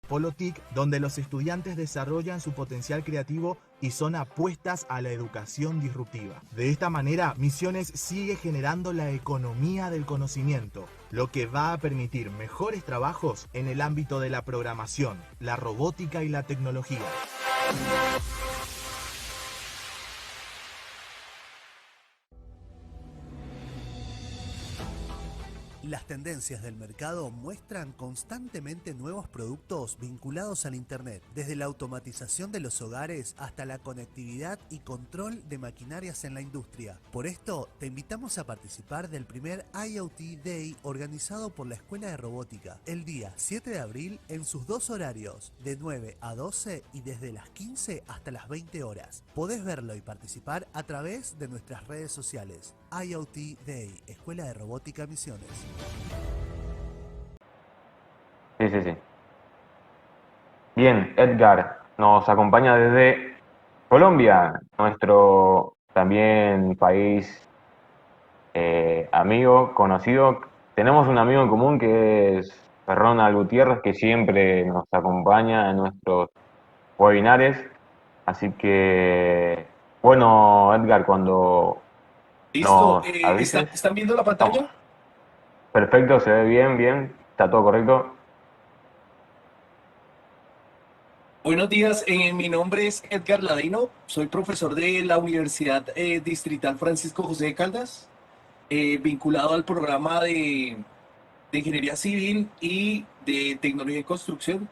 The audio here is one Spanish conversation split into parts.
Polo TIC, donde los estudiantes desarrollan su potencial creativo y son apuestas a la educación disruptiva. De esta manera, Misiones sigue generando la economía del conocimiento, lo que va a permitir mejores trabajos en el ámbito de la programación, la robótica y la tecnología. Las tendencias del mercado muestran constantemente nuevos productos vinculados al Internet, desde la automatización de los hogares hasta la conectividad y control de maquinarias en la industria. Por esto, te invitamos a participar del primer IoT Day organizado por la Escuela de Robótica, el día 7 de abril en sus dos horarios, de 9 a 12 y desde las 15 hasta las 20 horas. Podés verlo y participar a través de nuestras redes sociales. IoT Day, Escuela de Robótica Misiones. Sí. Bien, Edgar nos acompaña desde Colombia, nuestro también país amigo, conocido. Tenemos un amigo en común que es Ronald Gutiérrez, que siempre nos acompaña en nuestros webinares. Así que, bueno, Edgar, cuando Listo, nos avises. ¿están viendo la pantalla? Perfecto, se ve bien, está todo correcto. Buenos días, mi nombre es Edgar Ladino, soy profesor de la Universidad Distrital Francisco José de Caldas, vinculado al programa de Ingeniería Civil y de Tecnología en Construcción,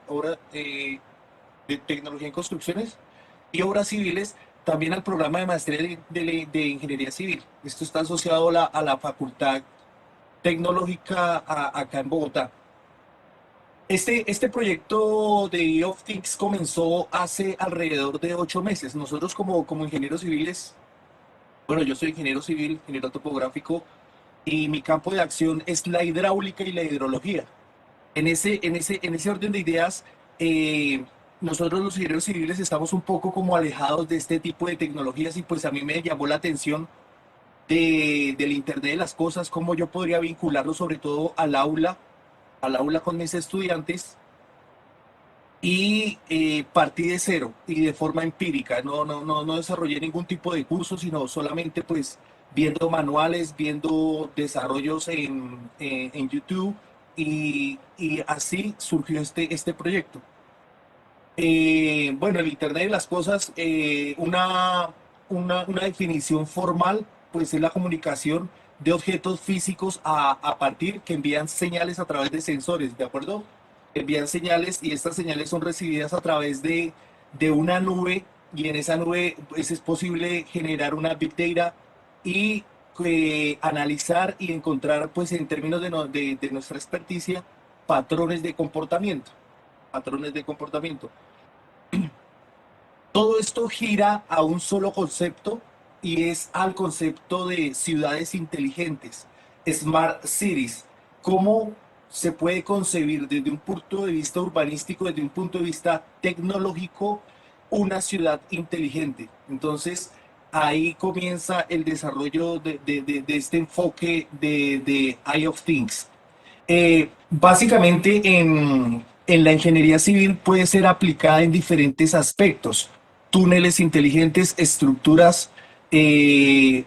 de Tecnología en Construcciones y Obras Civiles, también al programa de Maestría de Ingeniería Civil. Esto está asociado a la Facultad Tecnológica acá en Bogotá. Este proyecto de EOFTICS comenzó hace alrededor de 8 meses. Nosotros como ingenieros civiles, bueno, yo soy ingeniero civil, ingeniero topográfico, y mi campo de acción es la hidráulica y la hidrología. En ese orden de ideas, nosotros los ingenieros civiles estamos un poco como alejados de este tipo de tecnologías y pues a mí me llamó la atención del Internet de las cosas, cómo yo podría vincularlo sobre todo al aula con mis estudiantes y partí de cero y de forma empírica. No desarrollé ningún tipo de curso, sino solamente pues viendo manuales, viendo desarrollos en YouTube y así surgió este proyecto. Bueno, el Internet de las cosas, una definición formal, pues es la comunicación de objetos físicos a partir que envían señales a través de sensores, ¿de acuerdo? Envían señales y estas señales son recibidas a través de una nube y en esa nube pues, es posible generar una Big Data y analizar y encontrar, pues en términos de nuestra experticia, patrones de comportamiento. Patrones de comportamiento. Todo esto gira a un solo concepto y es al concepto de ciudades inteligentes, Smart Cities. ¿Cómo se puede concebir desde un punto de vista urbanístico, desde un punto de vista tecnológico, una ciudad inteligente? Entonces, ahí comienza el desarrollo de este enfoque de Eye of Things. Básicamente en la ingeniería civil puede ser aplicada en diferentes aspectos: túneles inteligentes, estructuras,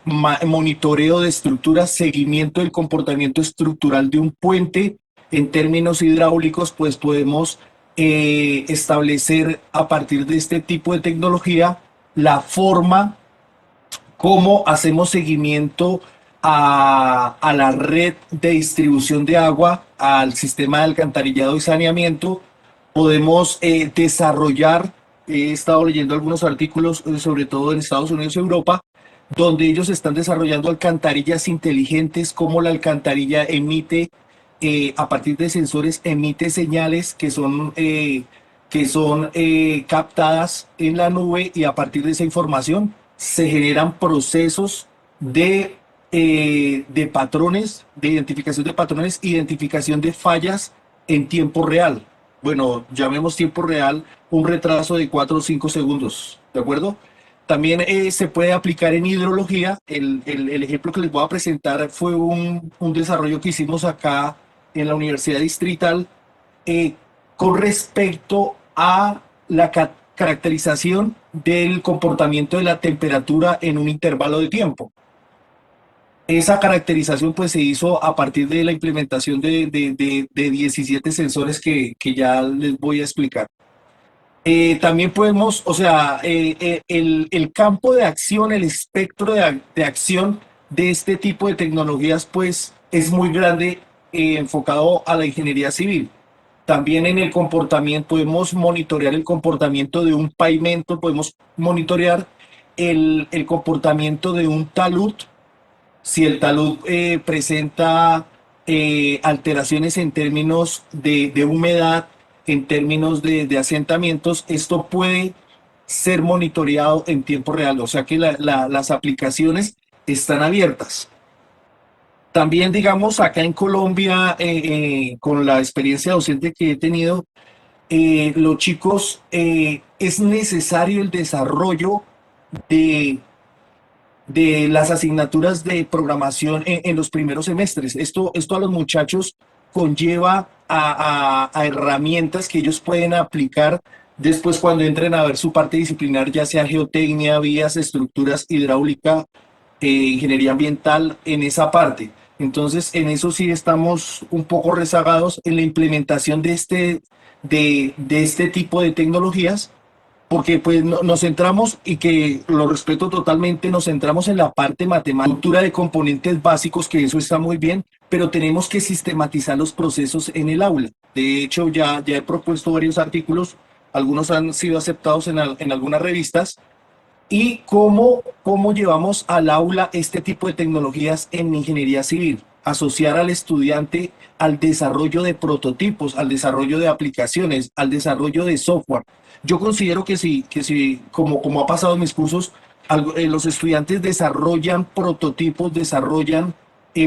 monitoreo de estructuras, seguimiento del comportamiento estructural de un puente. En términos hidráulicos, pues podemos establecer a partir de este tipo de tecnología la forma cómo hacemos seguimiento a la red de distribución de agua, al sistema de alcantarillado y saneamiento. Podemos desarrollar, he estado leyendo algunos artículos, sobre todo en Estados Unidos y Europa, donde ellos están desarrollando alcantarillas inteligentes, cómo la alcantarilla emite, a partir de sensores, emite señales que son captadas en la nube y a partir de esa información se generan procesos de patrones, de identificación de fallas en tiempo real. Bueno, llamemos tiempo real un retraso de 4 o 5 segundos, ¿de acuerdo? También se puede aplicar en hidrología. El ejemplo que les voy a presentar fue un desarrollo que hicimos acá en la Universidad Distrital. Eh, con respecto a la caracterización del comportamiento de la temperatura en un intervalo de tiempo. Esa caracterización pues se hizo a partir de la implementación de 17 sensores que ya les voy a explicar. También podemos, o sea, el campo de acción, el espectro de acción de este tipo de tecnologías pues es muy grande, enfocado a la ingeniería civil. También en el comportamiento podemos monitorear el comportamiento de un pavimento, podemos monitorear el comportamiento de un talud, si el talud presenta alteraciones en términos de humedad, en términos de asentamientos, esto puede ser monitoreado en tiempo real, o sea que las aplicaciones están abiertas. También, digamos, acá en Colombia, con la experiencia docente que he tenido, los chicos, es necesario el desarrollo de las asignaturas de programación en los primeros semestres. Esto a los muchachos conlleva a herramientas que ellos pueden aplicar después cuando entren a ver su parte disciplinar, ya sea geotecnia, vías, estructuras, hidráulica, ingeniería ambiental, en esa parte. Entonces, en eso sí estamos un poco rezagados en la implementación de este tipo de tecnologías, porque pues nos centramos, y que lo respeto totalmente, nos centramos en la parte matemática, estructura de componentes básicos, que eso está muy bien, pero tenemos que sistematizar los procesos en el aula. De hecho, ya he propuesto varios artículos, algunos han sido aceptados en algunas revistas, y cómo llevamos al aula este tipo de tecnologías en ingeniería civil. Asociar al estudiante al desarrollo de prototipos, al desarrollo de aplicaciones, al desarrollo de software. Yo considero que sí, como ha pasado en mis cursos, los estudiantes desarrollan prototipos,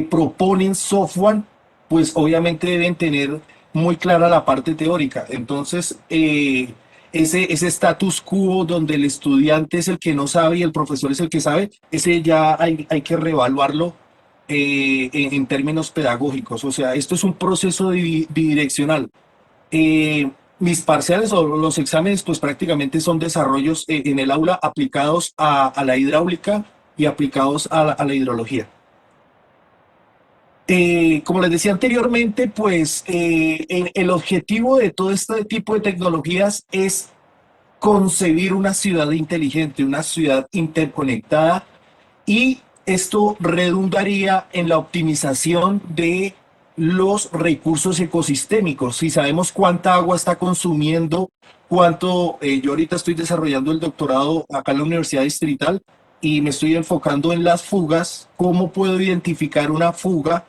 proponen software, pues obviamente deben tener muy clara la parte teórica. Entonces, ese status quo donde el estudiante es el que no sabe y el profesor es el que sabe, ese ya hay que reevaluarlo en términos pedagógicos. O sea, esto es un proceso bidireccional. Mis parciales o los exámenes pues prácticamente son desarrollos en el aula aplicados a la hidráulica y aplicados a la hidrología. Como les decía anteriormente, pues el objetivo de todo este tipo de tecnologías es concebir una ciudad inteligente, una ciudad interconectada, y esto redundaría en la optimización de los recursos ecosistémicos. Si sabemos cuánta agua está consumiendo, yo ahorita estoy desarrollando el doctorado acá en la Universidad Distrital y me estoy enfocando en las fugas. ¿Cómo puedo identificar una fuga?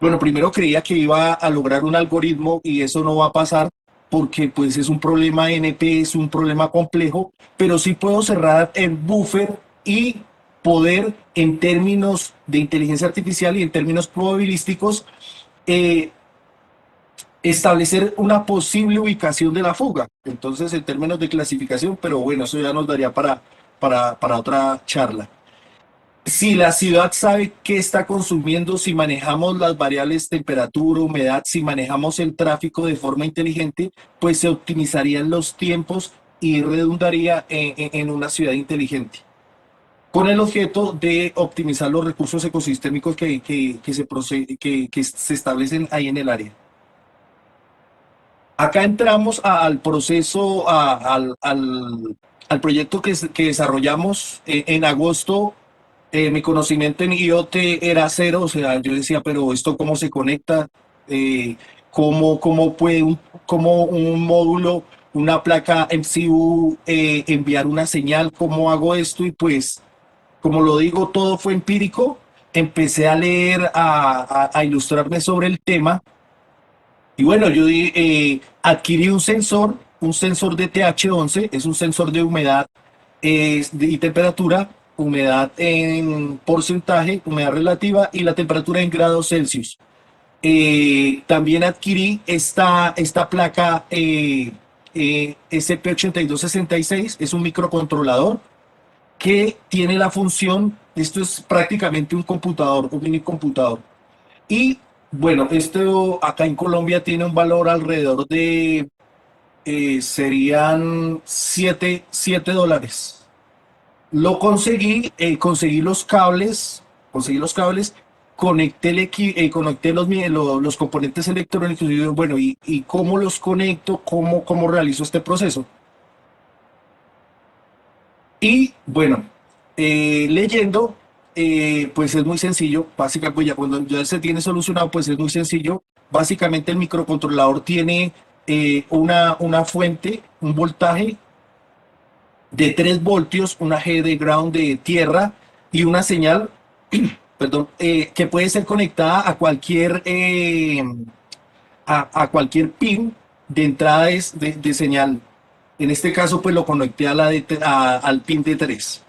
Bueno, primero creía que iba a lograr un algoritmo y eso no va a pasar, porque pues es un problema NP, es un problema complejo, pero sí puedo cerrar el buffer y poder, en términos de inteligencia artificial y en términos probabilísticos, establecer una posible ubicación de la fuga. Entonces, en términos de clasificación, pero bueno, eso ya nos daría para otra charla. Si la ciudad sabe qué está consumiendo, si manejamos las variables temperatura, humedad, si manejamos el tráfico de forma inteligente, pues se optimizarían los tiempos y redundaría en una ciudad inteligente, con el objeto de optimizar los recursos ecosistémicos que se establecen ahí en el área. Acá entramos al proceso, al proyecto que desarrollamos en agosto. Mi conocimiento en IoT era cero, o sea, yo decía, pero esto cómo se conecta, cómo un módulo, una placa MCU enviar una señal, cómo hago esto. Y pues, como lo digo, todo fue empírico. Empecé a leer, a ilustrarme sobre el tema, y bueno, yo adquirí un sensor de TH11, es un sensor de humedad y temperatura, humedad en porcentaje, humedad relativa, y la temperatura en grados Celsius. También adquirí esta placa SP8266, es un microcontrolador que tiene la función, esto es prácticamente un computador, un mini computador. Y bueno, esto acá en Colombia tiene un valor alrededor de serían $7. Lo conseguí, conseguí los cables, conecté los componentes electrónicos y digo, bueno, ¿y cómo los conecto? ¿Cómo realizo este proceso? Y bueno, leyendo, pues es muy sencillo. Básicamente, pues ya cuando ya se tiene solucionado, pues es muy sencillo. Básicamente el microcontrolador tiene una fuente, un voltaje de 3 voltios, una G de ground de tierra y una señal, perdón, que puede ser conectada a cualquier pin de entrada de señal. En este caso, pues lo conecté al pin de 3.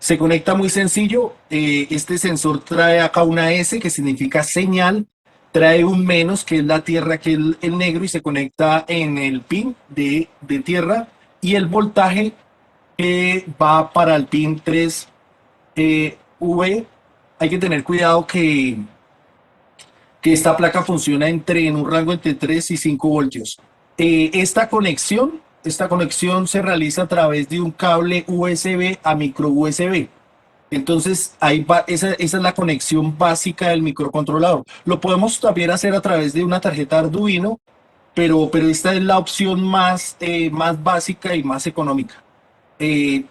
Se conecta muy sencillo. Este sensor trae acá una S que significa señal, trae un menos que es la tierra, que es el negro, y se conecta en el pin de tierra, y el voltaje va para el pin 3 V. Hay que tener cuidado que esta placa funciona en un rango entre 3 y 5 voltios. Esta conexión se realiza a través de un cable USB a micro USB. Entonces, esa es la conexión básica del microcontrolador. Lo podemos también hacer a través de una tarjeta Arduino, pero esta es la opción más básica y más económica.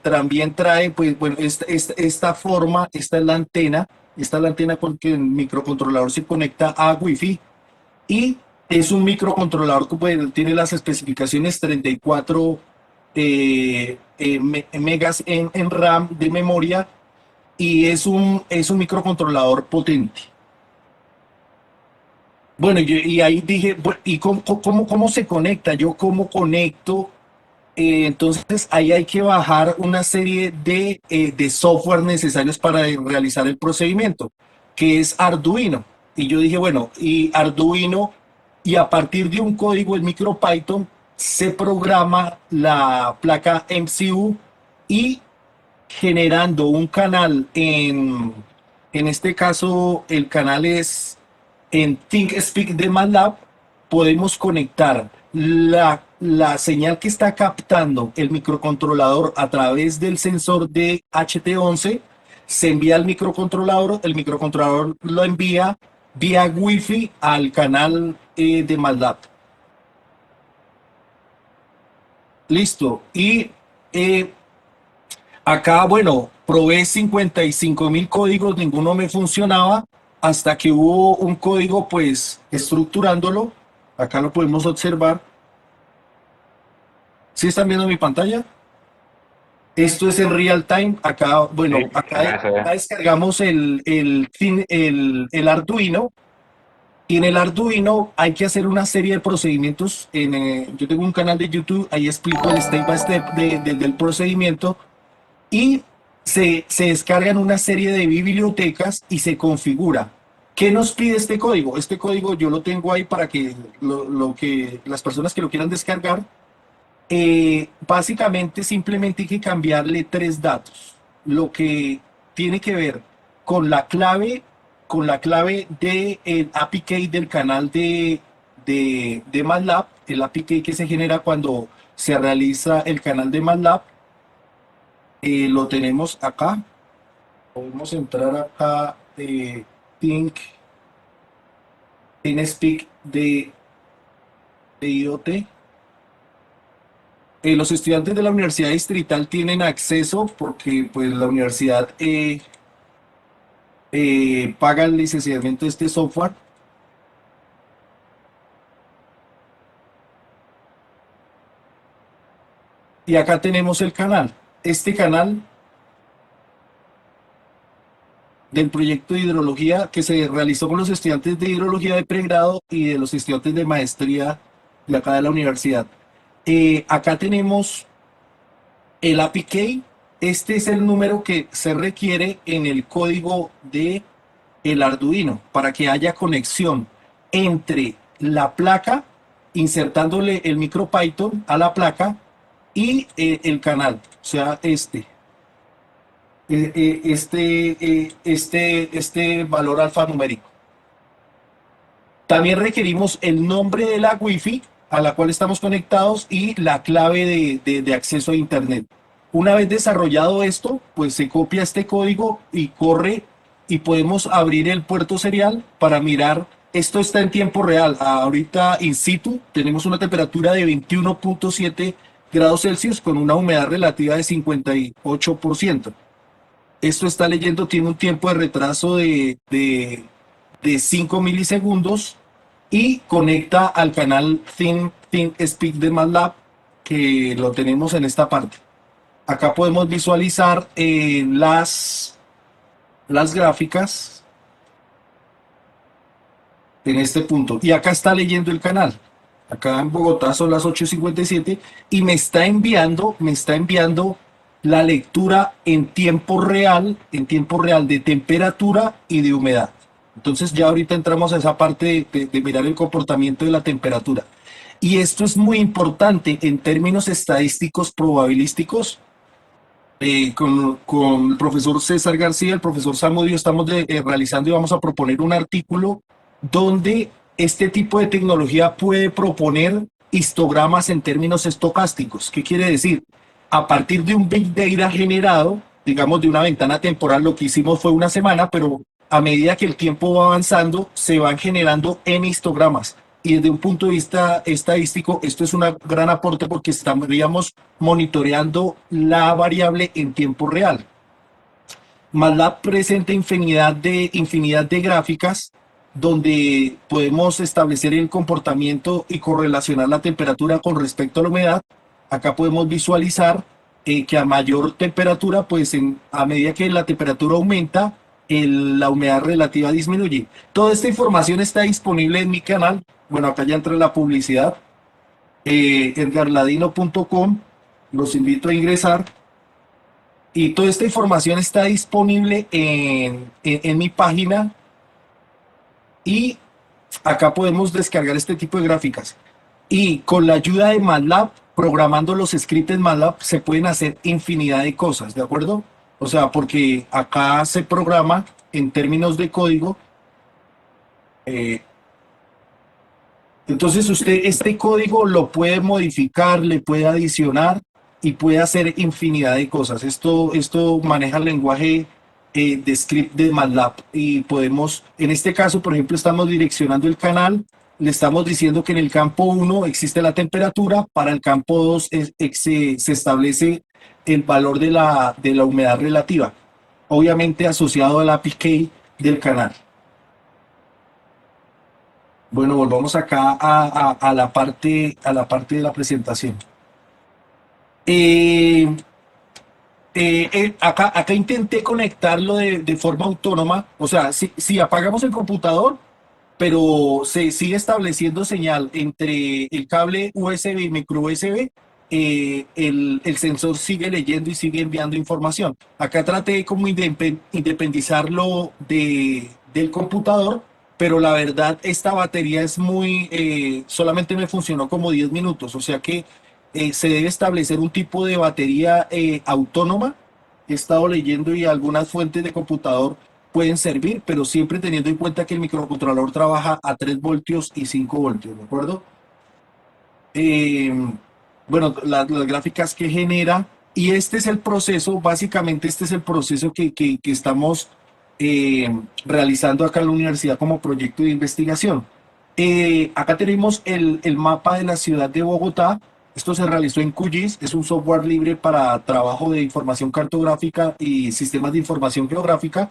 También trae, pues, bueno, esta forma, esta es la antena con que el microcontrolador se conecta a Wi-Fi, y es un microcontrolador que pues, tiene las especificaciones 34 megas en RAM de memoria, y es un microcontrolador potente. Bueno, y ahí dije, bueno, ¿y cómo se conecta? Yo cómo conecto. Entonces ahí hay que bajar una serie de software necesarios para realizar el procedimiento, que es Arduino. Y yo dije, bueno, y Arduino, y a partir de un código, el MicroPython, se programa la placa MCU, y generando un canal en este caso el canal es en ThinkSpeak de MATLAB, podemos conectar la señal que está captando el microcontrolador a través del sensor de HT11, se envía al microcontrolador, el microcontrolador lo envía vía Wi-Fi al canal de MATLAB. Listo. Y acá, bueno, probé 55.000 códigos, ninguno me funcionaba, hasta que hubo un código, pues, estructurándolo. Acá lo podemos observar. ¿Sí están viendo mi pantalla? Esto es en real time. Acá, bueno, Sí, acá se ve. acá descargamos el Arduino, y en el Arduino hay que hacer una serie de procedimientos. Yo tengo un canal de YouTube, ahí explico el step by step del procedimiento, y se descargan una serie de bibliotecas y se configura. ¿Qué nos pide este código? Este código yo lo tengo ahí para que las personas que lo quieran descargar, básicamente simplemente hay que cambiarle 3 datos. Lo que tiene que ver con la clave del API key del canal de MATLAB, el API key que se genera cuando se realiza el canal de MATLAB. Lo tenemos acá. Podemos entrar acá, ThinkSpeak de IoT. Los estudiantes de la Universidad Distrital tienen acceso porque pues la universidad paga el licenciamiento de este software. Y acá tenemos el canal. Este canal del proyecto de hidrología que se realizó con los estudiantes de hidrología de pregrado y de los estudiantes de maestría de acá de la universidad. Acá tenemos el API key. Este es el número que se requiere en el código de el Arduino para que haya conexión entre la placa, insertándole el MicroPython a la placa, y el canal, o sea, este valor alfanumérico. También requerimos el nombre de la Wi-Fi a la cual estamos conectados y la clave de acceso a Internet. Una vez desarrollado esto, pues se copia este código y corre y podemos abrir el puerto serial para mirar. Esto está en tiempo real. Ahorita in situ tenemos una temperatura de 21.7 grados Celsius con una humedad relativa de 58%. Esto está leyendo, tiene un tiempo de retraso de 5 milisegundos y conecta al canal ThinkSpeak de MATLAB, que lo tenemos en esta parte. Acá podemos visualizar las gráficas en este punto. Y acá está leyendo el canal. Acá en Bogotá son las 8:57 y me está enviando la lectura en tiempo real de temperatura y de humedad. Entonces ya ahorita entramos a esa parte de mirar el comportamiento de la temperatura. Y esto es muy importante en términos estadísticos probabilísticos. Con el profesor César García, el profesor Samudio, estamos realizando y vamos a proponer un artículo donde este tipo de tecnología puede proponer histogramas en términos estocásticos. ¿Qué quiere decir? A partir de un Big Data generado, digamos de una ventana temporal, lo que hicimos fue una semana, pero a medida que el tiempo va avanzando, se van generando N histogramas. Y desde un punto de vista estadístico, esto es un gran aporte porque estaríamos monitoreando la variable en tiempo real. MATLAB presenta infinidad de gráficas donde podemos establecer el comportamiento y correlacionar la temperatura con respecto a la humedad. Acá podemos visualizar que a mayor temperatura, pues a medida que la temperatura aumenta, la humedad relativa disminuye. Toda esta información está disponible en mi canal. Bueno, acá ya entra la publicidad. edgarladino.com. Los invito a ingresar. Y toda esta información está disponible en mi página. Y acá podemos descargar este tipo de gráficas. Y con la ayuda de MATLAB, programando los scripts en MATLAB, se pueden hacer infinidad de cosas, ¿de acuerdo? O sea, porque acá se programa en términos de código. Entonces usted este código lo puede modificar, le puede adicionar y puede hacer infinidad de cosas. Esto maneja el lenguaje de script de MATLAB y podemos, en este caso, por ejemplo, estamos direccionando el canal, le estamos diciendo que en el campo 1 existe la temperatura, para el campo 2 se establece el valor de la humedad relativa, obviamente asociado al API del canal. Bueno, volvamos acá a la parte de la presentación. Acá intenté conectarlo de forma autónoma, o sea, si apagamos el computador, pero se sigue estableciendo señal entre el cable USB y micro USB, el sensor sigue leyendo y sigue enviando información. Acá traté de como independizarlo del computador, pero la verdad esta batería es solamente me funcionó como 10 minutos, o sea que se debe establecer un tipo de batería autónoma. He estado leyendo y algunas fuentes de computador pueden servir, pero siempre teniendo en cuenta que el microcontrolador trabaja a 3 voltios y 5 voltios, ¿de acuerdo? Bueno, las gráficas que genera, y este es el proceso, básicamente este es el proceso que estamos realizando acá en la universidad como proyecto de investigación. Acá tenemos el mapa de la ciudad de Bogotá. Esto se realizó en QGIS, es un software libre para trabajo de información cartográfica y sistemas de información geográfica.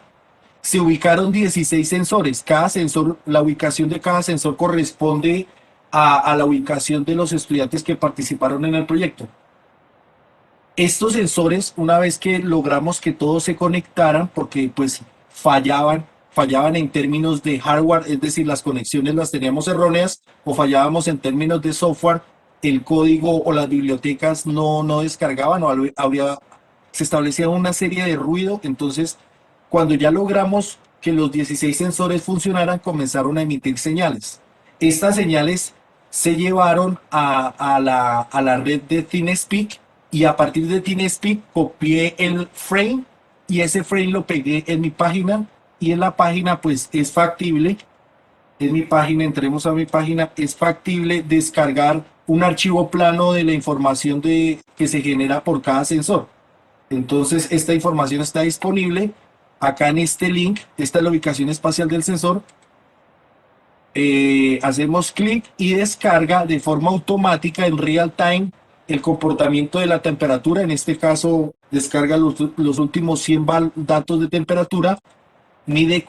Se ubicaron 16 sensores. Cada sensor, la ubicación de cada sensor corresponde a la ubicación de los estudiantes que participaron en el proyecto. Estos sensores, una vez que logramos que todos se conectaran, porque pues fallaban en términos de hardware, es decir, las conexiones las teníamos erróneas, o fallábamos en términos de software, el código o las bibliotecas no descargaban, o se establecía una serie de ruido. Entonces, cuando ya logramos que los 16 sensores funcionaran, comenzaron a emitir señales. Estas señales se llevaron a la red de ThinkSpeak, y a partir de ThinkSpeak copié el frame y ese frame lo pegué en mi página, y en la página pues es factible en mi página, entremos a mi página, es factible descargar un archivo plano de la información que se genera por cada sensor. Entonces, esta información está disponible acá en este link. Esta es la ubicación espacial del sensor. Hacemos clic y descarga de forma automática en real time el comportamiento de la temperatura. En este caso, descarga los últimos 100 datos de temperatura, mide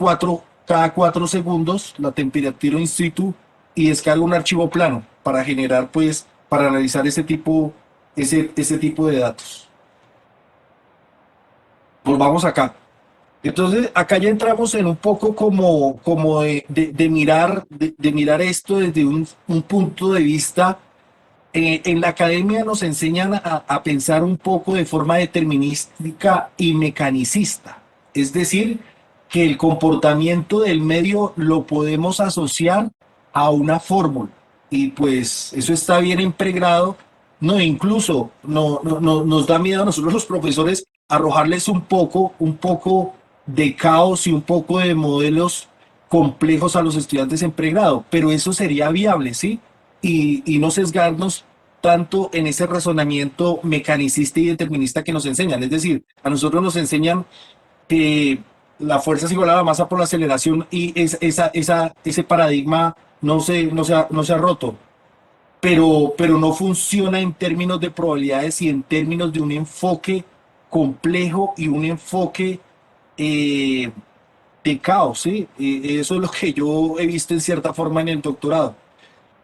cada 4 segundos la temperatura in situ y descarga un archivo plano para generar, pues, para analizar ese tipo de datos. Volvamos acá. Entonces, acá ya entramos en un poco como de mirar esto desde un punto de vista. En la academia nos enseñan a pensar un poco de forma determinística y mecanicista. Es decir, que el comportamiento del medio lo podemos asociar a una fórmula. Y pues eso está bien impregnado. No, incluso nos da miedo a nosotros los profesores arrojarles un poco de caos y un poco de modelos complejos a los estudiantes en pregrado, pero eso sería viable, ¿sí? Y no sesgarnos tanto en ese razonamiento mecanicista y determinista que nos enseñan. Es decir, a nosotros nos enseñan que la fuerza es igual a la masa por la aceleración y ese paradigma no se ha roto, pero no funciona en términos de probabilidades y en términos de un enfoque complejo y un enfoque eh, de caos, ¿sí? Eso es lo que yo he visto en cierta forma en el doctorado.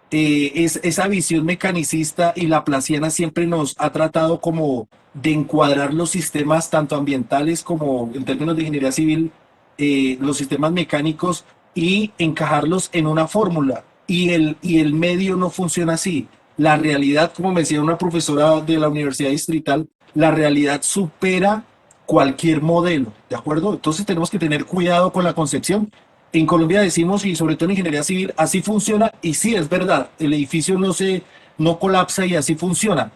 Esa visión mecanicista y laplaciana siempre nos ha tratado como de encuadrar los sistemas tanto ambientales como en términos de ingeniería civil, los sistemas mecánicos y encajarlos en una fórmula. Y el medio no funciona así. La realidad, como me decía una profesora de la Universidad Distrital, la realidad supera cualquier modelo, ¿de acuerdo? Entonces tenemos que tener cuidado con la concepción. En Colombia decimos, y sobre todo en ingeniería civil, así funciona, y sí, es verdad, el edificio no colapsa y así funciona,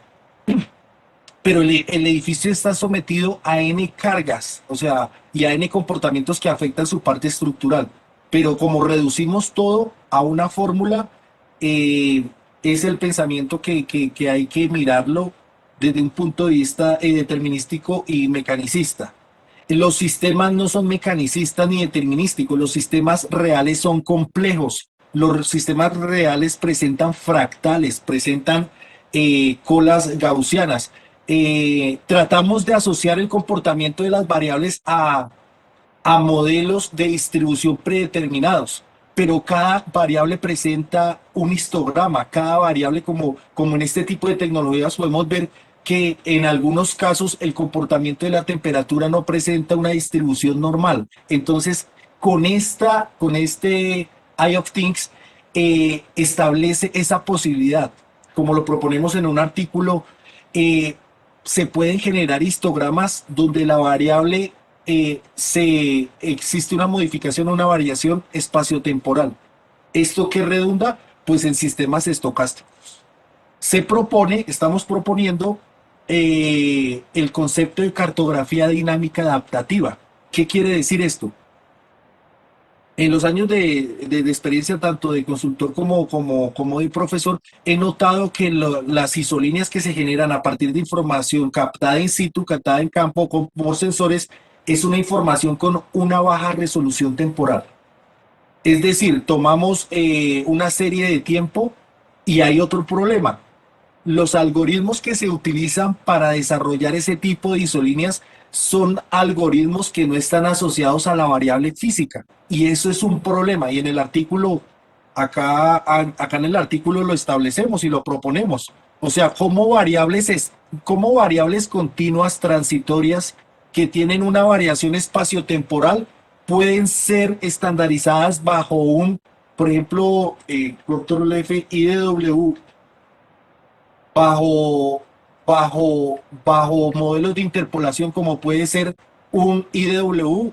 pero el edificio está sometido a N cargas, o sea, y a N comportamientos que afectan su parte estructural. Pero como reducimos todo a una fórmula, eh, es el pensamiento que hay que mirarlo desde un punto de vista determinístico y mecanicista. Los sistemas no son mecanicistas ni determinísticos, los sistemas reales son complejos. Los sistemas reales presentan fractales, presentan colas gaussianas. Tratamos de asociar el comportamiento de las variables a modelos de distribución predeterminados, pero cada variable presenta un histograma, cada variable como en este tipo de tecnologías podemos ver que en algunos casos el comportamiento de la temperatura no presenta una distribución normal. Entonces, con este Eye of Things, establece esa posibilidad. Como lo proponemos en un artículo, se pueden generar histogramas donde la variable existe una modificación o una variación espaciotemporal. ¿Esto qué redunda? Pues en sistemas estocásticos. Estamos proponiendo el concepto de cartografía dinámica adaptativa. ¿Qué quiere decir esto? En los años de experiencia, tanto de consultor como de profesor, he notado que las isolíneas que se generan a partir de información captada in situ, captada en campo por sensores, es una información con una baja resolución temporal. Es decir, tomamos una serie de tiempo y hay otro problema. Los algoritmos que se utilizan para desarrollar ese tipo de isolíneas son algoritmos que no están asociados a la variable física. Y eso es un problema. Y en el artículo, acá en el artículo lo establecemos y lo proponemos. O sea, cómo variables continuas transitorias que tienen una variación espaciotemporal pueden ser estandarizadas bajo por ejemplo, control F, IDW, bajo modelos de interpolación como puede ser un IDW,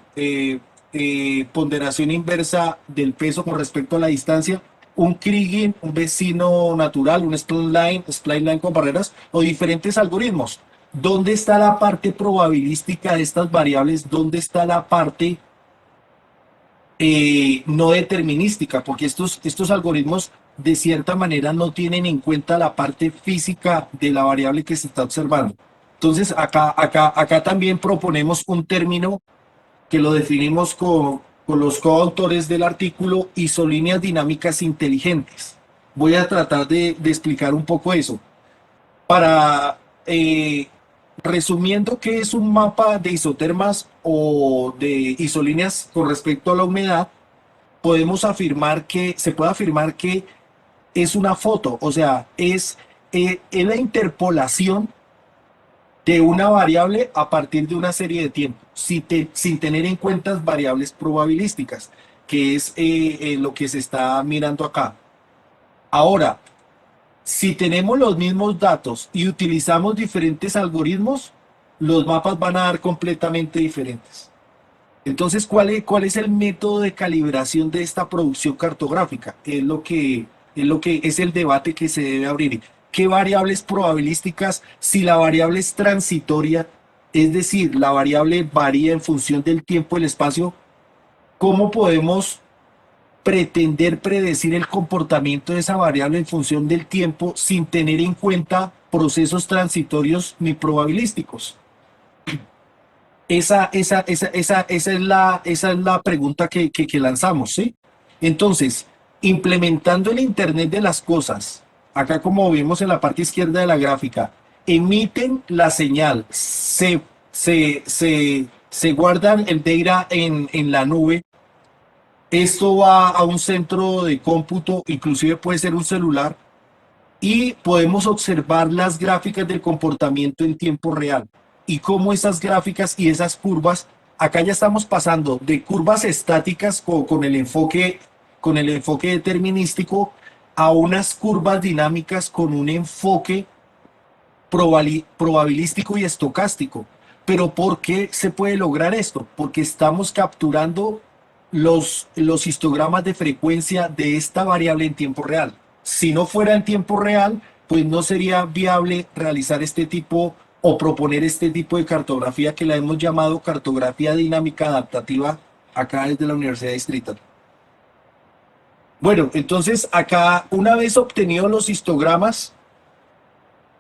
ponderación inversa del peso con respecto a la distancia, un Kriging, un vecino natural, un spline line con barreras o diferentes algoritmos. ¿Dónde está la parte probabilística de estas variables? ¿Dónde está la parte no determinística, porque estos algoritmos de cierta manera no tienen en cuenta la parte física de la variable que se está observando. Entonces, acá también proponemos un término que lo definimos con los coautores del artículo, isolíneas dinámicas inteligentes. Voy a tratar de explicar un poco eso. Para, resumiendo, ¿qué es un mapa de isotermas o de isolíneas con respecto a la humedad? Se puede afirmar que es una foto, o sea, es la interpolación de una variable a partir de una serie de tiempo, sin tener en cuenta variables probabilísticas, que es lo que se está mirando acá. Ahora, si tenemos los mismos datos y utilizamos diferentes algoritmos, los mapas van a dar completamente diferentes. Entonces, ¿cuál es el método de calibración de esta producción cartográfica? Es lo que es el debate que se debe abrir. ¿Qué variables probabilísticas, si la variable es transitoria, es decir, la variable varía en función del tiempo y el espacio? ¿Cómo podemos pretender predecir el comportamiento de esa variable en función del tiempo sin tener en cuenta procesos transitorios ni probabilísticos? Esa es la pregunta que lanzamos, ¿sí? Entonces, implementando el Internet de las cosas, acá como vemos en la parte izquierda de la gráfica, emiten la señal, se guardan el data en la nube. Esto va a un centro de cómputo, inclusive puede ser un celular, y podemos observar las gráficas del comportamiento en tiempo real y cómo esas gráficas y esas curvas, acá ya estamos pasando de curvas estáticas con el enfoque determinístico a unas curvas dinámicas con un enfoque probabilístico y estocástico. Pero ¿por qué se puede lograr esto? Porque estamos capturando los histogramas de frecuencia de esta variable en tiempo real. Si no fuera en tiempo real, pues no sería viable realizar este tipo o proponer este tipo de cartografía que la hemos llamado cartografía dinámica adaptativa acá desde la Universidad Distrital. Bueno, entonces acá, una vez obtenidos los histogramas,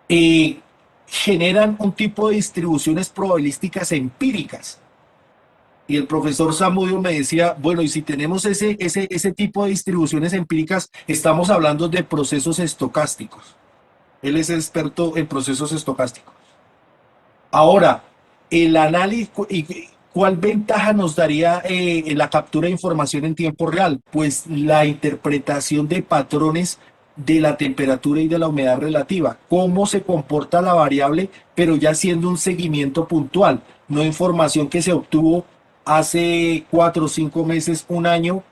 eh, generan un tipo de distribuciones probabilísticas empíricas. Y el profesor Zamudio me decía, bueno, y si tenemos ese tipo de distribuciones empíricas, estamos hablando de procesos estocásticos. Él es experto en procesos estocásticos. Ahora, el análisis, ¿cuál ventaja nos daría la captura de información en tiempo real? Pues la interpretación de patrones de la temperatura y de la humedad relativa, cómo se comporta la variable, pero ya siendo un seguimiento puntual, no información que se obtuvo hace 4 o 5 meses, un año.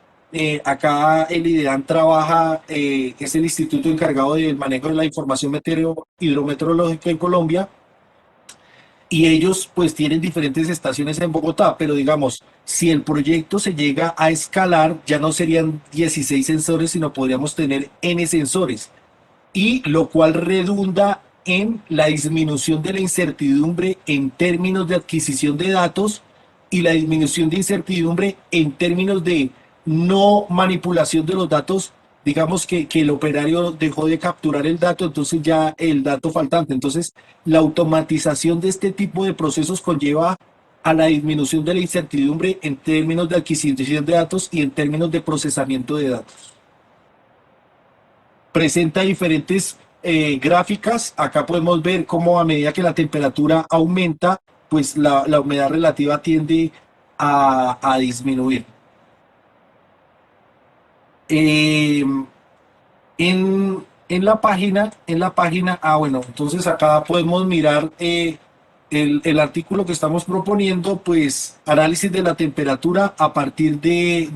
Acá el IDEAN trabaja, es el instituto encargado del manejo de la información hidrometeorológica en Colombia, y ellos pues tienen diferentes estaciones en Bogotá, pero digamos, si el proyecto se llega a escalar, ya no serían 16 sensores, sino podríamos tener N sensores, y lo cual redunda en la disminución de la incertidumbre en términos de adquisición de datos y la disminución de incertidumbre en términos de no manipulación de los datos. Digamos que el operario dejó de capturar el dato, entonces ya el dato faltante. Entonces, la automatización de este tipo de procesos conlleva a la disminución de la incertidumbre en términos de adquisición de datos y en términos de procesamiento de datos. Presenta diferentes gráficas. Acá podemos ver cómo a medida que la temperatura aumenta, pues la humedad relativa tiende a disminuir. Eh, en la página, bueno, entonces acá podemos mirar el artículo que estamos proponiendo, pues análisis de la temperatura a partir del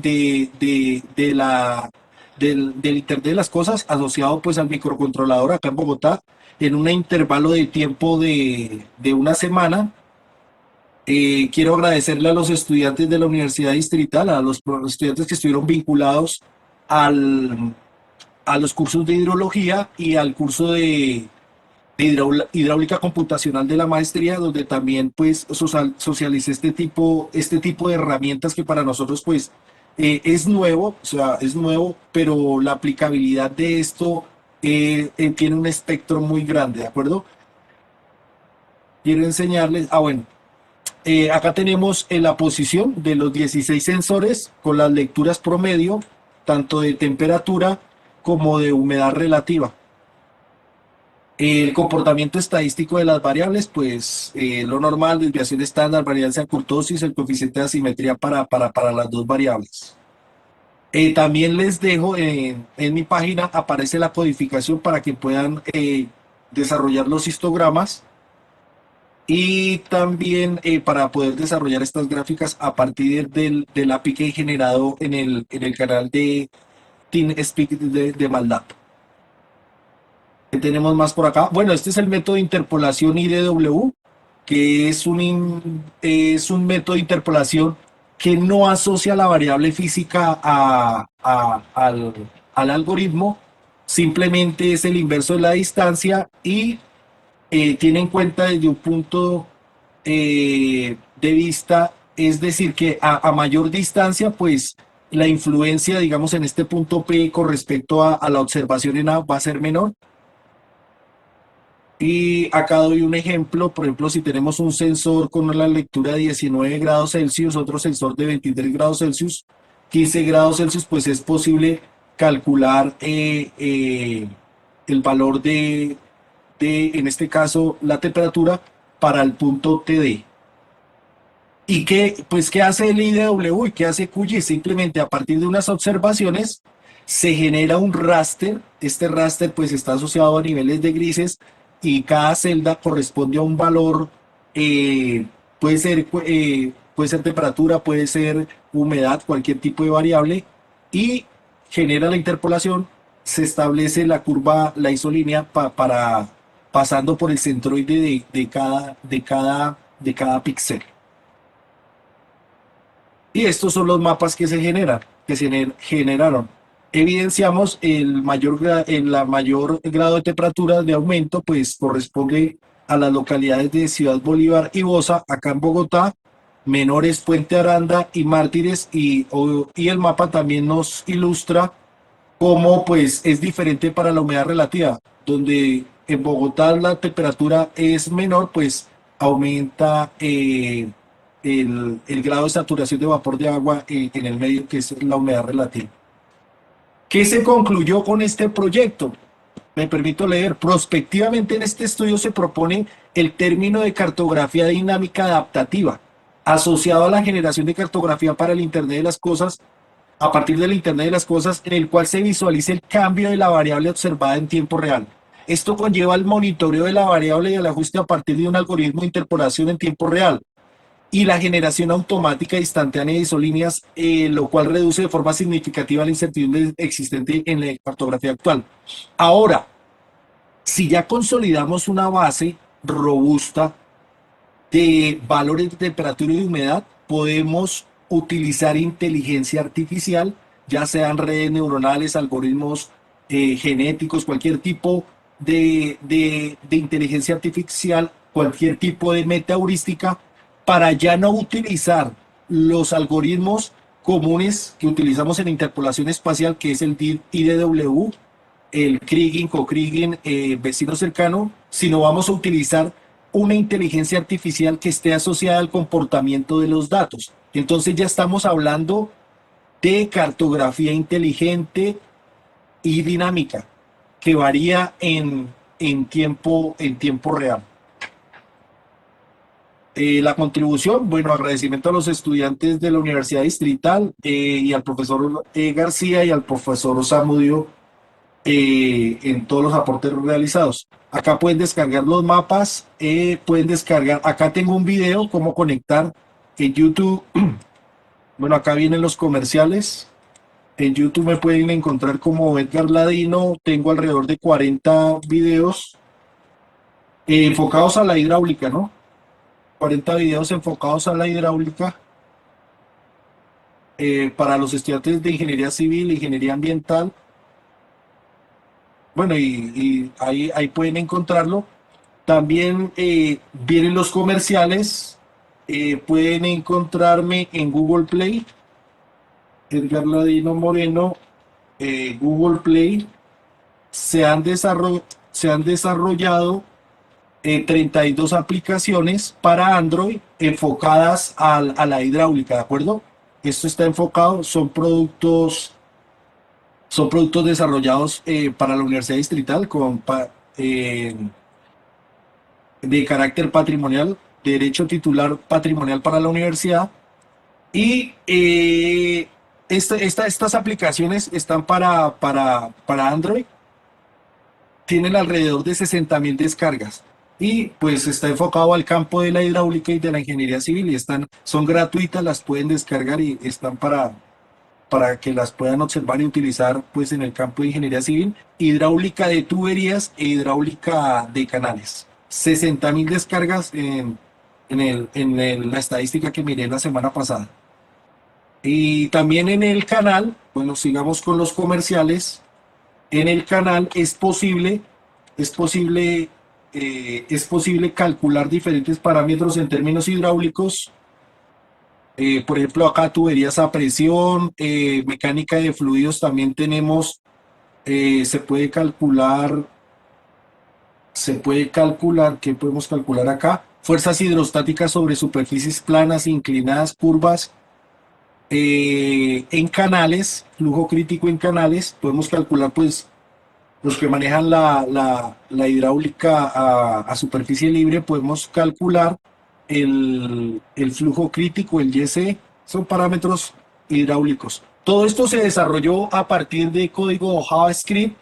Internet de las cosas asociado pues al microcontrolador acá en Bogotá en un intervalo de tiempo de una semana. Quiero agradecerle a los estudiantes de la Universidad Distrital, a los estudiantes que estuvieron vinculados al, a los cursos de hidrología y al curso de hidráulica computacional de la maestría, donde también pues socialicé este tipo de herramientas que para nosotros pues Es nuevo, o sea, es nuevo, pero la aplicabilidad de esto tiene un espectro muy grande, ¿de acuerdo? Quiero enseñarles, bueno, acá tenemos la posición de los 16 sensores con las lecturas promedio, tanto de temperatura como de humedad relativa. El comportamiento estadístico de las variables, pues lo normal, desviación estándar, varianza de kurtosis, el coeficiente de asimetría para las dos variables. También les dejo en mi página, aparece la codificación para que puedan desarrollar los histogramas y también para poder desarrollar estas gráficas a partir del API que he generado en el canal de TeamSpeak de MATLAB. ¿Qué tenemos más por acá? Bueno, este es el método de interpolación IDW, que es un método de interpolación que no asocia la variable física al algoritmo, simplemente es el inverso de la distancia y tiene en cuenta desde un punto de vista, es decir, que a mayor distancia, pues la influencia, digamos, en este punto P con respecto a la observación en A va a ser menor. Y acá doy un ejemplo, por ejemplo, si tenemos un sensor con la lectura de 19 grados Celsius, otro sensor de 23 grados Celsius, 15 grados Celsius, pues es posible calcular el valor en este caso, la temperatura para el punto TD. ¿Y qué hace el IDW y qué hace QGIS? Simplemente a partir de unas observaciones se genera un raster. Este raster pues está asociado a niveles de grises y cada celda corresponde a un valor, eh, puede ser temperatura, puede ser humedad, cualquier tipo de variable, y genera la interpolación, se establece la curva, la isolínea para pasando por el centroide de cada píxel. Y estos son los mapas que se generan, que se generaron. Evidenciamos la mayor grado de temperatura de aumento, pues corresponde a las localidades de Ciudad Bolívar y Bosa, acá en Bogotá, menores Puente Aranda y Mártires, y el mapa también nos ilustra cómo pues es diferente para la humedad relativa, donde en Bogotá la temperatura es menor, pues aumenta el grado de saturación de vapor de agua en el medio, que es la humedad relativa. ¿Qué se concluyó con este proyecto? Me permito leer. Prospectivamente en este estudio se propone el término de cartografía dinámica adaptativa, asociado a la generación de cartografía para el Internet de las Cosas, a partir del Internet de las Cosas, en el cual se visualice el cambio de la variable observada en tiempo real. Esto conlleva el monitoreo de la variable y el ajuste a partir de un algoritmo de interpolación en tiempo real y la generación automática instantánea de isolíneas, lo cual reduce de forma significativa la incertidumbre existente en la cartografía actual. Ahora, si ya consolidamos una base robusta de valores de temperatura y de humedad, podemos utilizar inteligencia artificial, ya sean redes neuronales, algoritmos genéticos, cualquier tipo de inteligencia artificial, cualquier tipo de meta heurística, para ya no utilizar los algoritmos comunes que utilizamos en interpolación espacial, que es el IDW, el Kriging, Co-Kriging, vecino cercano, sino vamos a utilizar una inteligencia artificial que esté asociada al comportamiento de los datos. Entonces ya estamos hablando de cartografía inteligente y dinámica, que varía en tiempo real. La contribución, bueno, agradecimiento a los estudiantes de la Universidad Distrital y al profesor García y al profesor Zamudio en todos los aportes realizados. Acá pueden descargar los mapas, pueden descargar, acá tengo un video, cómo conectar en YouTube. Bueno, acá vienen los comerciales. En YouTube me pueden encontrar como Edgar Ladino, tengo alrededor de 40 videos enfocados a la hidráulica, ¿no? 40 videos enfocados a la hidráulica para los estudiantes de ingeniería civil, ingeniería ambiental. Bueno, y ahí pueden encontrarlo. También vienen los comerciales. Pueden encontrarme en Google Play. Edgar Ladino Moreno, Google Play, se han, se han desarrollado 32 aplicaciones para Android enfocadas a la hidráulica, ¿de acuerdo? Esto está enfocado, son productos desarrollados para la Universidad Distrital eh, de carácter patrimonial, derecho titular patrimonial para la universidad. Y estas aplicaciones están para Android, tienen alrededor de 60.000 descargas. Y pues está enfocado al campo de la hidráulica y de la ingeniería civil y son gratuitas, las pueden descargar y están para que las puedan observar y utilizar pues en el campo de ingeniería civil, hidráulica de tuberías e hidráulica de canales. 60.000 descargas la estadística que miré la semana pasada. Y también en el canal, bueno, sigamos con los comerciales. En el canal es posible calcular diferentes parámetros en términos hidráulicos. Por ejemplo, acá tuberías a presión, mecánica de fluidos también tenemos, se puede calcular, ¿qué podemos calcular acá? Fuerzas hidrostáticas sobre superficies planas, inclinadas, curvas. En canales, flujo crítico en canales, podemos calcular pues los que manejan la hidráulica a superficie libre, podemos calcular el flujo crítico, el YC, son parámetros hidráulicos. Todo esto se desarrolló a partir de código JavaScript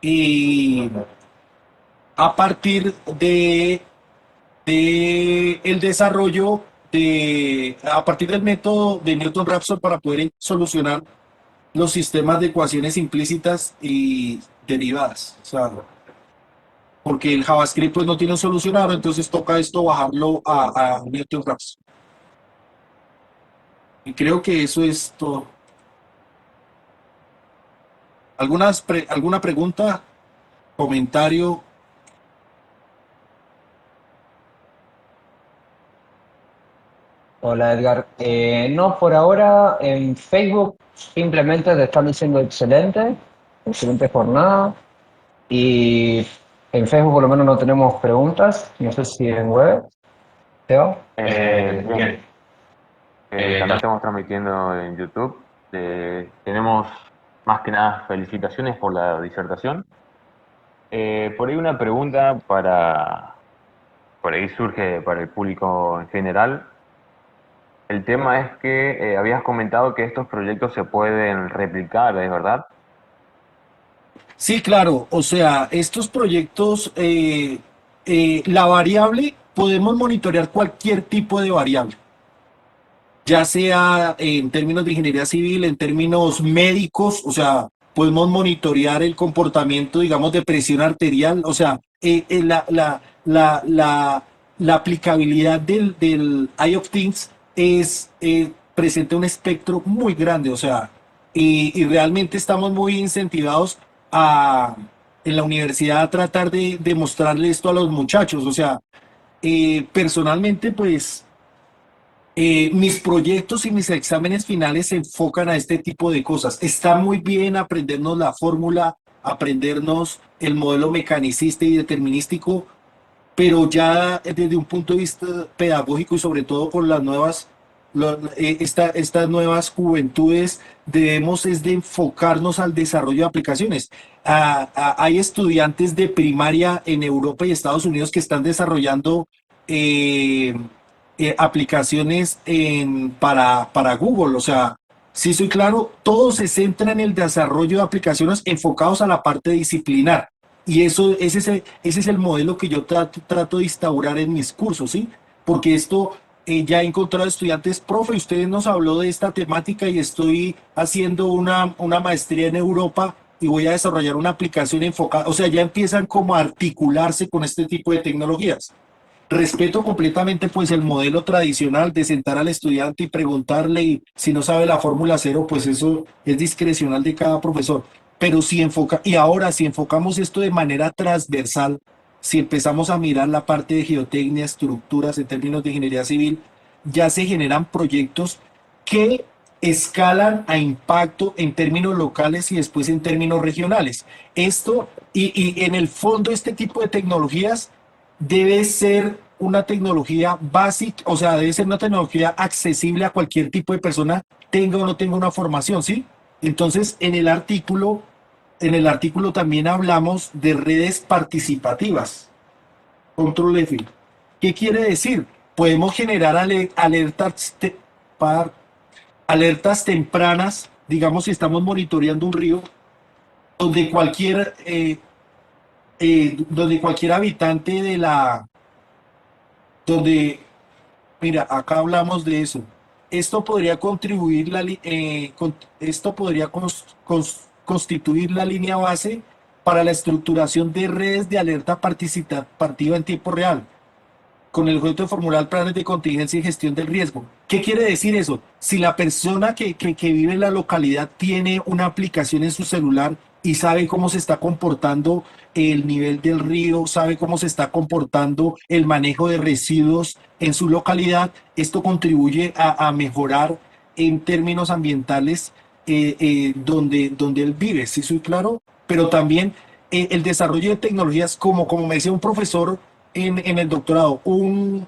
y a partir de el desarrollo a partir del método de Newton-Raphson para poder solucionar los sistemas de ecuaciones implícitas y derivadas. O sea, porque el JavaScript pues no tiene un solucionador, entonces toca esto bajarlo a Newton-Raphson. Y creo que eso es todo. ¿Alguna pregunta? ¿Comentario? Hola Edgar. No, por ahora en Facebook simplemente te están diciendo excelente, excelente jornada. Y en Facebook por lo menos no tenemos preguntas. No sé si en web. ¿Teo? Bien. También estamos transmitiendo en YouTube. Tenemos más que nada felicitaciones por la disertación. Por ahí una pregunta por ahí surge para el público en general. El tema es que habías comentado que estos proyectos se pueden replicar, ¿es verdad? Sí, claro. O sea, estos proyectos, la variable, podemos monitorear cualquier tipo de variable, ya sea en términos de ingeniería civil, en términos médicos, o sea, podemos monitorear el comportamiento, digamos, de presión arterial, o sea, la aplicabilidad del Eye of Things presenta un espectro muy grande, o sea, y realmente estamos muy incentivados a, en la universidad a tratar de mostrarle esto a los muchachos, o sea, personalmente, pues mis proyectos y mis exámenes finales se enfocan a este tipo de cosas. Está muy bien aprendernos la fórmula, aprendernos el modelo mecanicista y determinístico, pero ya desde un punto de vista pedagógico y sobre todo con las estas nuevas juventudes, debemos es de enfocarnos al desarrollo de aplicaciones. Hay estudiantes de primaria en Europa y Estados Unidos que están desarrollando aplicaciones para Google. O sea, si soy claro, todo se centra en el desarrollo de aplicaciones enfocados a la parte disciplinar. Y ese es el modelo que yo trato de instaurar en mis cursos, ¿sí? Porque esto ya he encontrado estudiantes, profe, usted nos habló de esta temática y estoy haciendo una maestría en Europa y voy a desarrollar una aplicación enfocada. O sea, ya empiezan como a articularse con este tipo de tecnologías. Respeto completamente pues el modelo tradicional de sentar al estudiante y preguntarle y si no sabe la fórmula cero, pues eso es discrecional de cada profesor. Pero si enfocamos esto de manera transversal, si empezamos a mirar la parte de geotecnia, estructuras en términos de ingeniería civil, ya se generan proyectos que escalan a impacto en términos locales y después en términos regionales. Esto, y en el fondo este tipo de tecnologías debe ser una tecnología básica, o sea, debe ser una tecnología accesible a cualquier tipo de persona, tenga o no tenga una formación, ¿sí? Entonces, en el artículo también hablamos de redes participativas. Control F. ¿Qué quiere decir? Podemos generar alertas tempranas, digamos si estamos monitoreando un río, donde cualquier habitante donde, mira, acá hablamos de eso. Esto podría contribuir esto podría constituir la línea base para la estructuración de redes de alerta participativa en tiempo real, con el objeto de formular planes de contingencia y gestión del riesgo. ¿Qué quiere decir eso? Si la persona que vive en la localidad tiene una aplicación en su celular y sabe cómo se está comportando el nivel del río, sabe cómo se está comportando el manejo de residuos en su localidad, esto contribuye a mejorar en términos ambientales donde él vive, ¿sí soy claro? Pero también el desarrollo de tecnologías, como me decía un profesor en el doctorado, un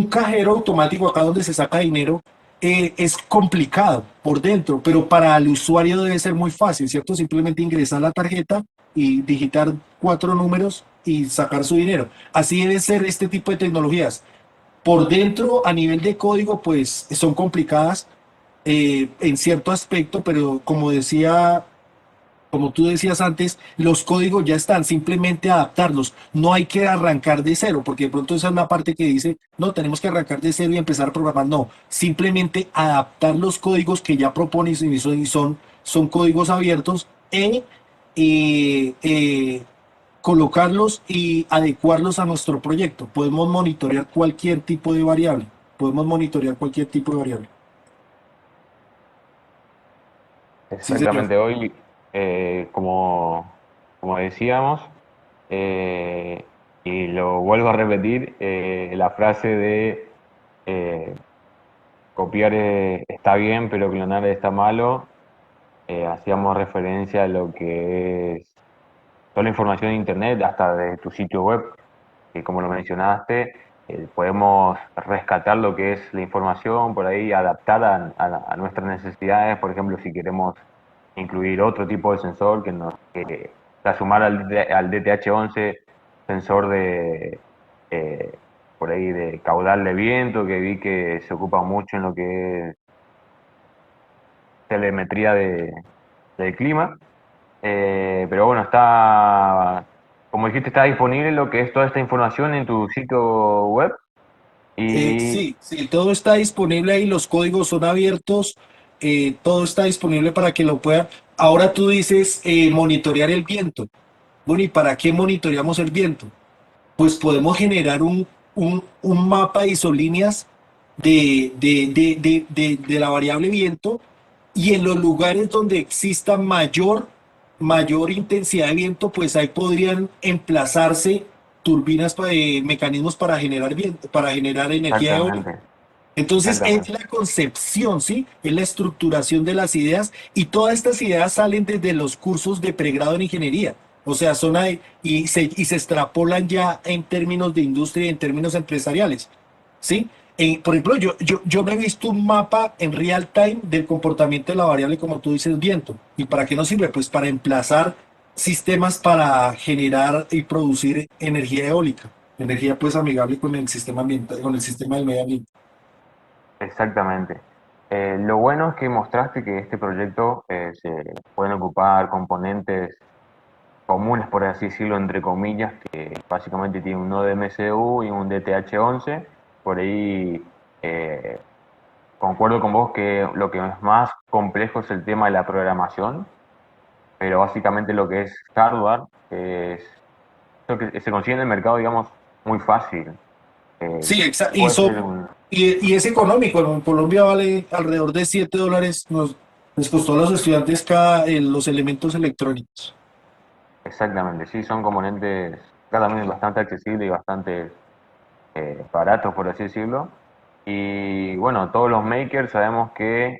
cajero automático acá donde se saca dinero es complicado por dentro, pero para el usuario debe ser muy fácil, ¿cierto? Simplemente ingresar la tarjeta y digitar 4 números y sacar su dinero. Así debe ser este tipo de tecnologías. Por dentro, a nivel de código, pues son complicadas en cierto aspecto, pero como tú decías antes, los códigos ya están, simplemente adaptarlos. No hay que arrancar de cero, porque de pronto esa es una parte que dice, no, tenemos que arrancar de cero y empezar a programar. No, simplemente adaptar los códigos que ya propones y son códigos abiertos y colocarlos y adecuarlos a nuestro proyecto. Podemos monitorear cualquier tipo de variable. Podemos monitorear cualquier tipo de variable. Sí, señor. Exactamente, hoy, como decíamos, eh, y lo vuelvo a repetir, la frase de eh, copiar está bien, pero clonar está malo, hacíamos referencia a lo que es toda la información de Internet, hasta de tu sitio web, que como lo mencionaste, podemos rescatar lo que es la información, por ahí adaptar a nuestras necesidades, por ejemplo, si queremos incluir otro tipo de sensor para sumar al DTH11, sensor eh, por ahí de caudal de viento, que vi que se ocupa mucho en lo que es telemetría del clima. Pero bueno, como dijiste, está disponible lo que es toda esta información en tu sitio web. Y Sí, sí, todo está disponible ahí, los códigos son abiertos, todo está disponible para que lo pueda. Ahora tú dices monitorear el viento. Bueno, ¿y para qué monitoreamos el viento? Pues podemos generar un mapa de isolíneas de la variable viento y en los lugares donde exista mayor intensidad de viento, pues ahí podrían emplazarse turbinas, mecanismos para generar viento, para generar energía eólica. exactamente, Entonces es exactamente. la concepción, ¿sí? Es la estructuración de las ideas y todas estas ideas salen desde los cursos de pregrado en ingeniería. O sea, y se extrapolan ya en términos de industria y en términos empresariales, ¿sí? Por ejemplo, yo me he visto un mapa en real time del comportamiento de la variable, como tú dices, viento. ¿Y para qué nos sirve? Pues para emplazar sistemas para generar y producir energía eólica, energía pues amigable con el sistema ambiental, con el sistema del medio ambiente. Exactamente. Lo bueno es que mostraste que este proyecto se pueden ocupar componentes comunes, por así decirlo, entre comillas, que básicamente tiene un nodo de MCU y un DTH11. Por ahí eh, concuerdo con vos que lo que es más complejo es el tema de la programación, pero básicamente lo que es hardware es lo que se consigue en el mercado, digamos, muy fácil. Eh, Sí, exacto. Y, puede son, ser un, y es económico. En Colombia vale alrededor de $7. Les costó a los estudiantes los elementos electrónicos. Exactamente, sí, son componentes acá también bastante accesibles y bastante baratos, por así decirlo. Y bueno, todos los makers sabemos que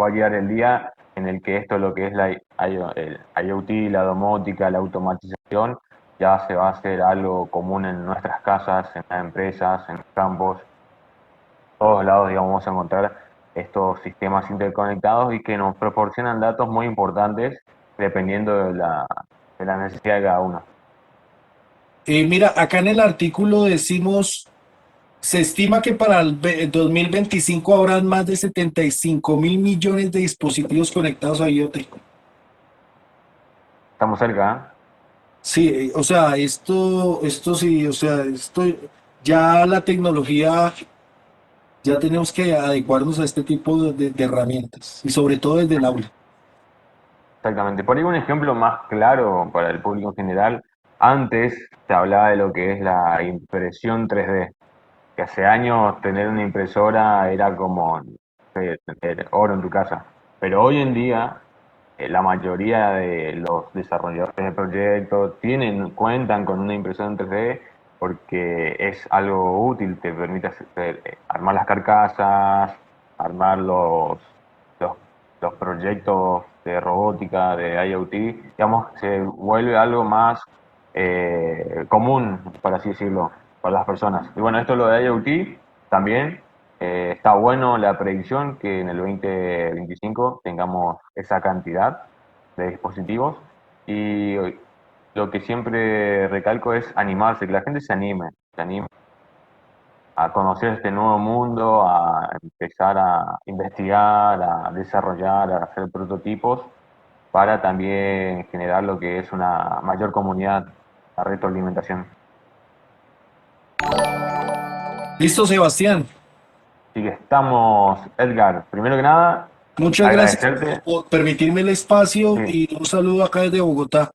va a llegar el día en el que esto, lo que es el IoT, la domótica, la automatización, ya se va a hacer algo común en nuestras casas, en las empresas, en los campos, todos lados, digamos, vamos a encontrar estos sistemas interconectados y que nos proporcionan datos muy importantes dependiendo de la necesidad de cada uno. Mira, acá en el artículo decimos, se estima que para el 2025 habrán más de 75.000 millones de dispositivos conectados a IoT. Estamos cerca, ¿eh? Sí, o sea, esto sí, o sea, esto ya la tecnología, ya tenemos que adecuarnos a este tipo de herramientas y sobre todo desde el aula. Exactamente. Por ahí un ejemplo más claro para el público en general, antes se hablaba de lo que es la impresión 3D, que hace años tener una impresora era como tener oro en tu casa. Pero hoy en día la mayoría de los desarrolladores de proyectos cuentan con una impresora en 3D porque es algo útil, te permite armar las carcasas, armar los, los proyectos de robótica, de IoT, digamos, se vuelve algo más común, por así decirlo, para las personas. Y bueno, esto lo de IoT también. Está bueno la predicción que en el 2025 tengamos esa cantidad de dispositivos y lo que siempre recalco es animarse, que la gente se anime a conocer este nuevo mundo, a empezar a investigar, a desarrollar, a hacer prototipos para también generar lo que es una mayor comunidad, la retroalimentación. Listo, Sebastián. Así que estamos, Edgar, primero que nada, Muchas gracias agradecerte. por permitirme el espacio Sí, y un saludo acá desde Bogotá.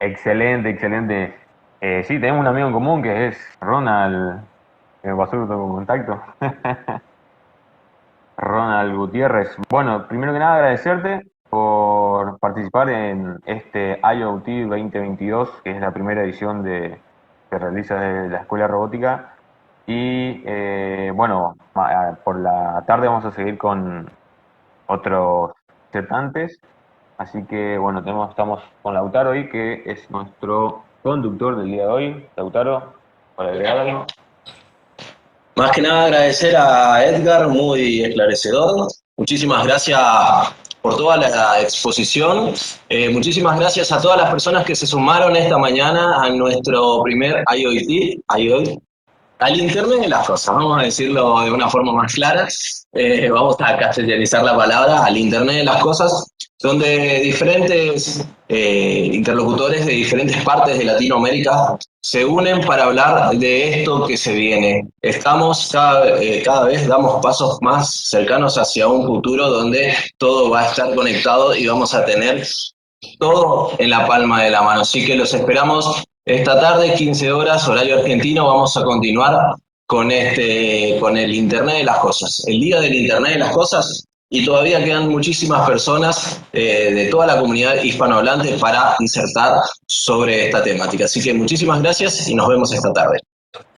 excelente, excelente. Sí, tenemos un amigo en común que es Ronald, que me pasó con contacto. Ronald Gutiérrez. Bueno, primero que nada agradecerte por participar en este IoT 2022, que es la primera edición que realiza de la Escuela Robótica. Y bueno, por la tarde vamos a seguir con otros disertantes. Así que bueno, estamos con Lautaro hoy, que es nuestro conductor del día de hoy. Lautaro, para agregar algo. Más que nada agradecer a Edgar, muy esclarecedor. Muchísimas gracias por toda la exposición. Muchísimas gracias a todas las personas que se sumaron esta mañana a nuestro primer IoT, al Internet de las cosas, vamos a decirlo de una forma más clara. Vamos a castellanizar la palabra, al Internet de las cosas, donde diferentes interlocutores de diferentes partes de Latinoamérica se unen para hablar de esto que se viene. Estamos cada vez damos pasos más cercanos hacia un futuro donde todo va a estar conectado y vamos a tener todo en la palma de la mano. Así que los esperamos esta tarde, 15 horas, horario argentino. Vamos a continuar con el Internet de las Cosas, el Día del Internet de las Cosas, y todavía quedan muchísimas personas de toda la comunidad hispanohablante para disertar sobre esta temática. Así que muchísimas gracias y nos vemos esta tarde.